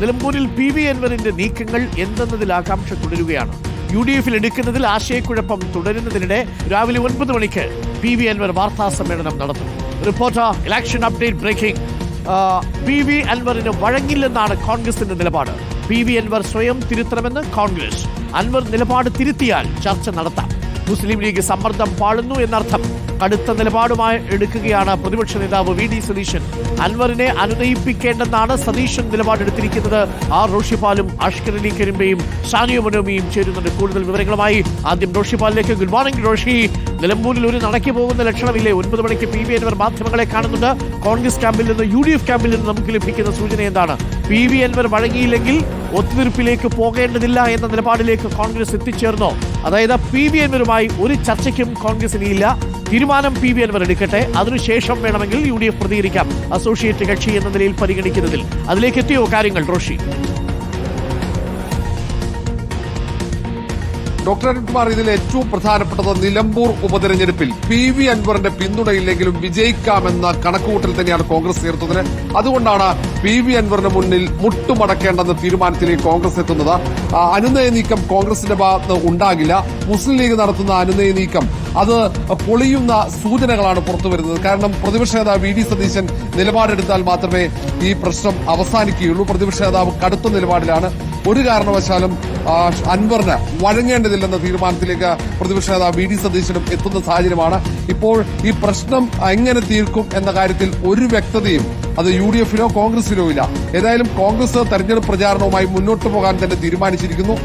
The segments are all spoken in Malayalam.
നിലമ്പൂരിൽ PV അൻവറിന്റെ നീക്കങ്ങൾ എന്തെന്നതിൽ ആകാംക്ഷ തുടരുകയാണ്. UDF എടുക്കുന്നതിൽ ആശയക്കുഴപ്പം തുടരുന്നതിനിടെ രാവിലെ 9 മണിക്ക് PV അൻവർ വാർത്താ സമ്മേളനം നടത്തും. Reporter election update breaking. PV അൻവറിന് വഴങ്ങില്ലെന്നാണ് കോൺഗ്രസിന്റെ നിലപാട്. PV അൻവർ സ്വയം തിരുത്തണമെന്ന് കോൺഗ്രസ്. അൻവർ നിലപാട് തിരുത്തിയാൽ ചർച്ച നടത്താം. മുസ്ലിം ലീഗ് സമ്മർദ്ദം പാളുന്നു എന്നർത്ഥം. കടുത്ത നിലപാടുമായി എടുക്കുകയാണ് പ്രതിപക്ഷ നേതാവ് VD സതീശൻ. അൻവറിനെ അനുനയിപ്പിക്കേണ്ടെന്നാണ് സതീശൻ നിലപാടെടുത്തിരിക്കുന്നത്. റോഷിപാലും അഷ്കർ അലി കരിമ്പയും സാനിയ മനോമിയും ചേരുന്നുണ്ട്. കൂടുതൽ വിവരങ്ങളുമായി ആദ്യം റോഷിപാലിലേക്ക്. Good morning Roshy. നിലമ്പൂരിൽ ഒരു നടക്കി പോകുന്ന ലക്ഷണമില്ലേ? 9 മണിക്ക് PV അൻവർ മാധ്യമങ്ങളെ കാണുന്നുണ്ട്. കോൺഗ്രസ് ക്യാമ്പിൽ നിന്ന് UDF ക്യാമ്പിൽ നിന്ന് നമുക്ക് ലഭിക്കുന്ന സൂചന എന്താണ്? PV അൻവർ വഴങ്ങിയില്ലെങ്കിൽ ഒത്തുതീർപ്പിലേക്ക് പോകേണ്ടതില്ല എന്ന നിലപാടിലേക്ക് കോൺഗ്രസ് എത്തിച്ചേർന്നോ? അതായത് PV അൻവറുമായി ഒരു ചർച്ചയ്ക്കും കോൺഗ്രസിനില്ല. തീരുമാനം PV അൻവർ എടുക്കട്ടെ, അതിനുശേഷം വേണമെങ്കിൽ UDF പ്രതികരിക്കാം അസോസിയേറ്റ് കക്ഷി എന്ന നിലയിൽ പരിഗണിക്കുന്നതിൽ. അതിലേക്ക് എത്തിയോ കാര്യങ്ങൾ റോഷി? ഡോക്ടർ അരുൺകുമാർ, ഇതിൽ ഏറ്റവും പ്രധാനപ്പെട്ടത് നിലമ്പൂർ ഉപതെരഞ്ഞെടുപ്പിൽ PV അൻവറിന്റെ പിന്തുണയില്ലെങ്കിലും വിജയിക്കാമെന്ന കണക്കുകൂട്ടൽ തന്നെയാണ് കോൺഗ്രസ് ഉയർത്തുന്നത്. അതുകൊണ്ടാണ് PV അൻവറിന് മുന്നിൽ മുട്ടുമടക്കേണ്ടെന്ന തീരുമാനത്തിലേക്ക് കോൺഗ്രസ് എത്തുന്നത്. അനുനയ നീക്കം കോൺഗ്രസിന്റെ ഭാഗത്ത് ഉണ്ടാകില്ല. മുസ്ലിം ലീഗ് നടത്തുന്ന അനുനയ നീക്കം അത് പൊളിയുന്ന സൂചനകളാണ് പുറത്തുവരുന്നത്. കാരണം പ്രതിപക്ഷ നേതാവ് VD സതീശൻ നിലപാടെടുത്താൽ മാത്രമേ ഈ പ്രശ്നം അവസാനിക്കുകയുള്ളൂ. പ്രതിപക്ഷ നേതാവ് കടുത്ത നിലപാടിലാണ്. ഒരു കാരണവശാലും അൻവറിന് വഴങ്ങേണ്ടതില്ലെന്ന തീരുമാനത്തിലേക്ക് പ്രതിപക്ഷ നേതാവ് VD സതീശനും എത്തുന്ന സാഹചര്യമാണ്. ഇപ്പോൾ ഈ പ്രശ്നം എങ്ങനെ തീർക്കും എന്ന കാര്യത്തിൽ ഒരു വ്യക്തതയും അത് UDFനോ കോൺഗ്രസിനോ ഇല്ല. ഏതായാലും കോൺഗ്രസ് തെരഞ്ഞെടുപ്പ് പ്രചാരണവുമായി മുന്നോട്ട് പോകാൻ തന്നെ തീരുമാനിച്ചിരിക്കുന്നു.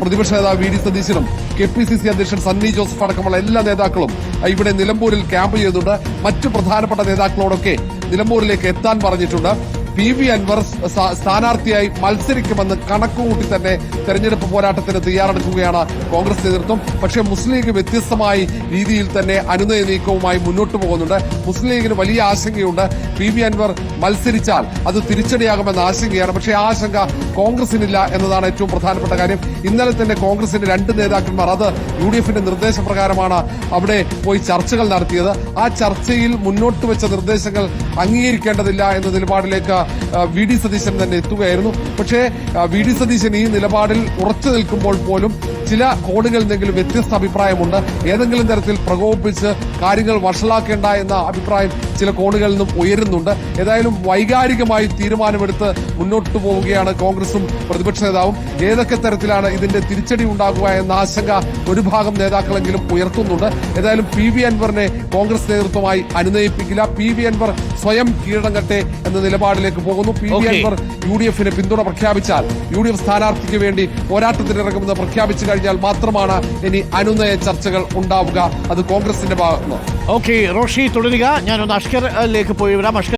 പ്രതിപക്ഷ നേതാവ് VD സതീശനും KPCC അധ്യക്ഷൻ സണ്ണി ജോസഫ് അടക്കമുള്ള എല്ലാ നേതാക്കളും ഇവിടെ നിലമ്പൂരിൽ ക്യാമ്പ് ചെയ്തിട്ടുണ്ട്. മറ്റു പ്രധാനപ്പെട്ട നേതാക്കളോടൊക്കെ നിലമ്പൂരിലേക്ക് എത്താൻ പറഞ്ഞിട്ടുണ്ട്. PV അൻവർ സ്ഥാനാർത്ഥിയായി മത്സരിക്കുമെന്ന് കണക്കുകൂട്ടി തന്നെ തെരഞ്ഞെടുപ്പ് പോരാട്ടത്തിന് തയ്യാറെടുക്കുകയാണ് കോൺഗ്രസ് നേതൃത്വം. പക്ഷേ മുസ്ലിം ലീഗ് വ്യത്യസ്തമായ രീതിയിൽ തന്നെ അനുനയ നീക്കവുമായി മുന്നോട്ട് പോകുന്നുണ്ട്. മുസ്ലിം ലീഗിന് വലിയ ആശങ്കയുണ്ട്. PV അൻവർ മത്സരിച്ചാൽ അത് തിരിച്ചടിയാകുമെന്ന ആശങ്കയാണ്. പക്ഷേ ആ ആശങ്ക കോൺഗ്രസിനില്ല എന്നതാണ് ഏറ്റവും പ്രധാനപ്പെട്ട കാര്യം. ഇന്നലെ തന്നെ കോൺഗ്രസിന്റെ 2 നേതാക്കന്മാർ അത് UDFന്റെ നിർദ്ദേശപ്രകാരമാണ് അവിടെ പോയി ചർച്ചകൾ നടത്തിയത്. ആ ചർച്ചയിൽ മുന്നോട്ട് വെച്ച നിർദ്ദേശങ്ങൾ അംഗീകരിക്കേണ്ടതില്ല എന്ന നിലപാടിലേക്ക് VD സതീശൻ തന്നെ എത്തുകയായിരുന്നു. പക്ഷേ VD സതീശൻ ഈ നിലപാടിൽ ഉറച്ചു നിൽക്കുമ്പോൾ പോലും ചില കോണുകളിൽ നിന്നെങ്കിലും വ്യത്യസ്ത അഭിപ്രായമുണ്ട്. ഏതെങ്കിലും തരത്തിൽ പ്രകോപിപ്പിച്ച് കാര്യങ്ങൾ വഷളാക്കേണ്ട എന്ന അഭിപ്രായം ചില കോണുകളിൽ നിന്നും ഉയരുന്നുണ്ട്. ഏതായാലും വൈകാരികമായി തീരുമാനമെടുത്ത് മുന്നോട്ട് പോവുകയാണ് കോൺഗ്രസും പ്രതിപക്ഷ നേതാവും. ഏതൊക്കെ തരത്തിലാണ് ഇതിന്റെ തിരിച്ചടി ഉണ്ടാകുക എന്ന ആശങ്ക ഒരു ഭാഗം നേതാക്കളെങ്കിലും ഉയർത്തുന്നുണ്ട്. ഏതായാലും PV അൻവറിനെ കോൺഗ്രസ് നേതൃത്വമായി അനുനയിപ്പിക്കില്ല. PV അൻവർ സ്വയം കീഴടങ്ങട്ടെ എന്ന നിലപാടിലേക്ക് പോകുന്നു. PV അൻവർ UDFന് പിന്തുണ പ്രഖ്യാപിച്ചാൽ UDF സ്ഥാനാർത്ഥിക്ക് വേണ്ടി പോരാട്ടത്തിനിറങ്ങുമെന്ന് പ്രഖ്യാപിച്ചു കഴിഞ്ഞാൽ മാത്രമാണ് ഇനി അനുനയ ചർച്ചകൾ ഉണ്ടാവുക. അത് കോൺഗ്രസിന്റെ ഭാഗത്തുനിന്ന്. ഓക്കെ റോഷി, തുടരുക. ഞാനൊന്ന് അഷ്കറിലേക്ക് പോയി വരാം. അഷ്കർ